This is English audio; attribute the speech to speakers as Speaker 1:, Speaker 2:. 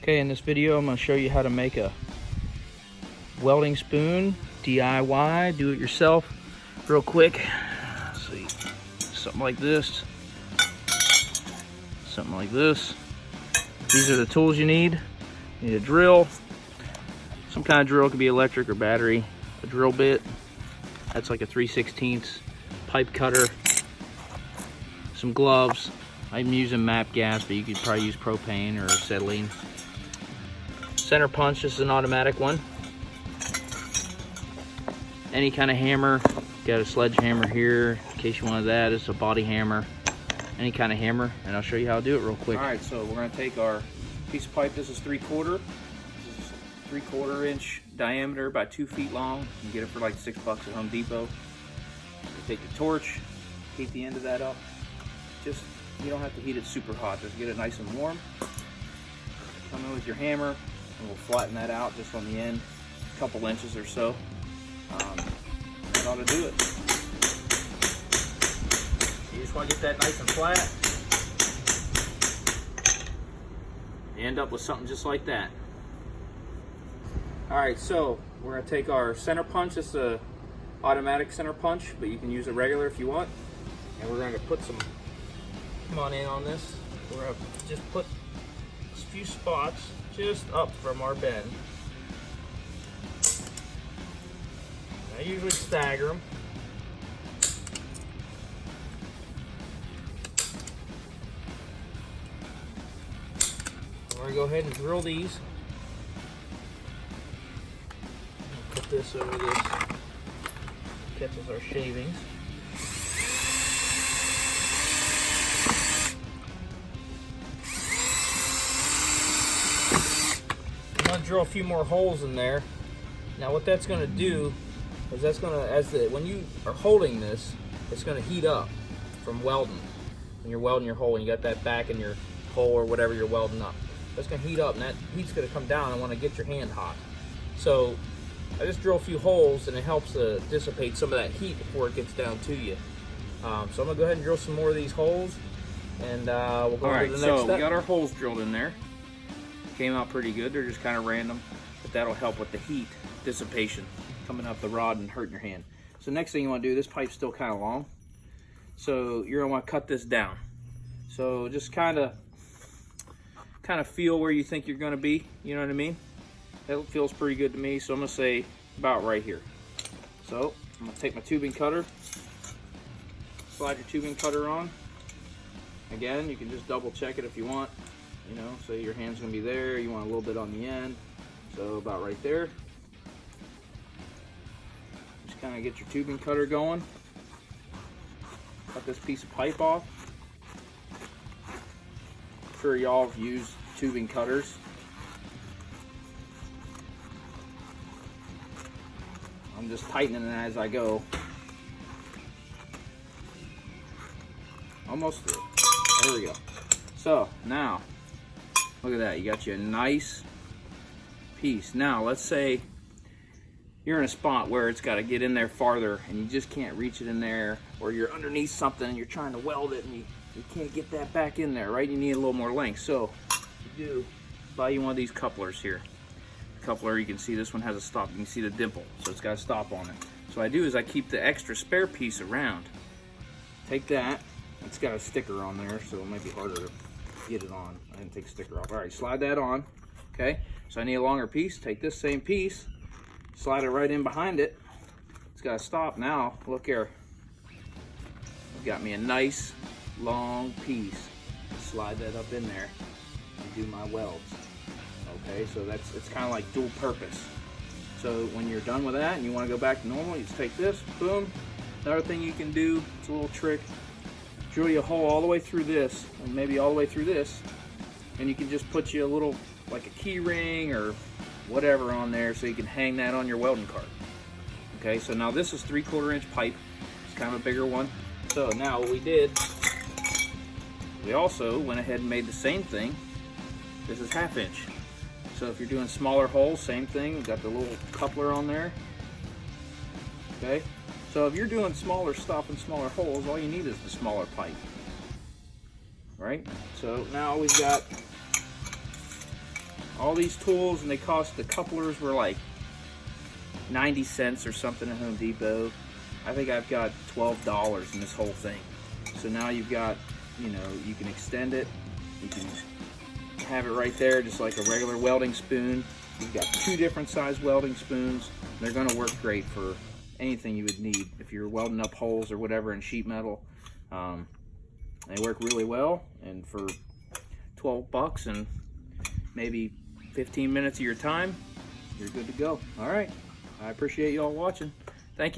Speaker 1: Okay, in this video I'm going to show you how to make a welding spoon, DIY, do it yourself, real quick. Let's see, something like this, something like this. These are the tools you need. You need a drill, some kind of drill, it could be electric or battery, a drill bit, that's like a 3/16, pipe cutter, some gloves. I'm using MAP gas, but you could probably use propane or acetylene. Center punch, this is an automatic one. Any kind of hammer, got a sledgehammer here, in case you wanted that. It's a body hammer, any kind of hammer, and I'll show you how to do it real quick. All right, so we're gonna take our piece of pipe, this is 3/4. This is 3/4 inch diameter, about 2 feet long. You can get it for like $6 at Home Depot. You take your torch, heat the end of that up. Just, you don't have to heat it super hot, just get it nice and warm. Come in with your hammer, and we'll flatten that out just on the end, a couple inches or so. That ought to do it. You just want to get that nice and flat. You end up with something just like that. Alright, so we're going to take our center punch. This is an automatic center punch, but you can use a regular if you want. And we're going to put some, come on in on this. We're going to just put a few spots just up from our bend. I usually stagger them. We're going to go ahead and drill these. Put this over this, catches our shavings. I'm going to drill a few more holes in there. Now what that's going to do is that's going to, when you are holding this, it's going to heat up from welding. When you're welding your hole and you got that back in your hole or whatever you're welding up, that's going to heat up, and that heat's going to come down and want to get your hand hot. So I just drill a few holes, and it helps to dissipate some of that heat before it gets down to you. So I'm going to go ahead and drill some more of these holes, and we'll go on to the next step. We got our holes drilled in there. Came out pretty good. They're just kind of random, but that'll help with the heat dissipation coming up the rod and hurting your hand. So next thing you want to do, this pipe's still kind of long, so you're going to want to cut this down. So just kind of feel where you think you're going to be, you know what I mean? That feels pretty good to me, so I'm going to say about right here. So I'm going to take my tubing cutter, slide your tubing cutter on. Again, you can just double check it if you want. You know, say your hand's going to be there, you want a little bit on the end, so about right there. Just kind of get your tubing cutter going. Cut this piece of pipe off. I'm sure y'all have used tubing cutters. I'm just tightening it as I go. Almost through. There we go. So now, look at that. You got you a nice piece. Now, let's say you're in a spot where it's got to get in there farther and you just can't reach it in there, or you're underneath something and you're trying to weld it and you can't get that back in there, right? You need a little more length. So you do buy you one of these couplers here. The coupler, you can see this one has a stop. You can see the dimple, so it's got a stop on it. So what I do is I keep the extra spare piece around. Take that. It's got a sticker on there, so it might be harder to get it on. I didn't take the sticker off. All right, slide that on. Okay, so I need a longer piece. Take this same piece, slide it right in behind it. It's got to stop. Now look here, I've got me a nice long piece. Slide that up in there and do my welds. Okay, so it's kind of like dual purpose. So when you're done with that and you want to go back to normal, you just take this, boom. Another thing you can do, it's a little trick, drill you a hole all the way through this, and maybe all the way through this, and you can just put you a little, like a key ring or whatever on there, so you can hang that on your welding cart. Okay, so now this is 3/4 inch pipe. It's kind of a bigger one. So now what we did, we also went ahead and made the same thing. This is 1/2 inch. So if you're doing smaller holes, same thing. We've got the little coupler on there. Okay, so if you're doing smaller stuff and smaller holes, all you need is the smaller pipe. Right? So now we've got all these tools, and they cost, the couplers were like 90 cents or something at Home Depot. I think I've got $12 in this whole thing. So now you've got, you know, you can extend it, you can have it right there just like a regular welding spoon. You've got 2 different size welding spoons. They're going to work great for anything you would need if you're welding up holes or whatever in sheet metal. They work really well, and for 12 bucks and maybe 15 minutes of your time, you're good to go. All right, I appreciate you all watching. Thank you.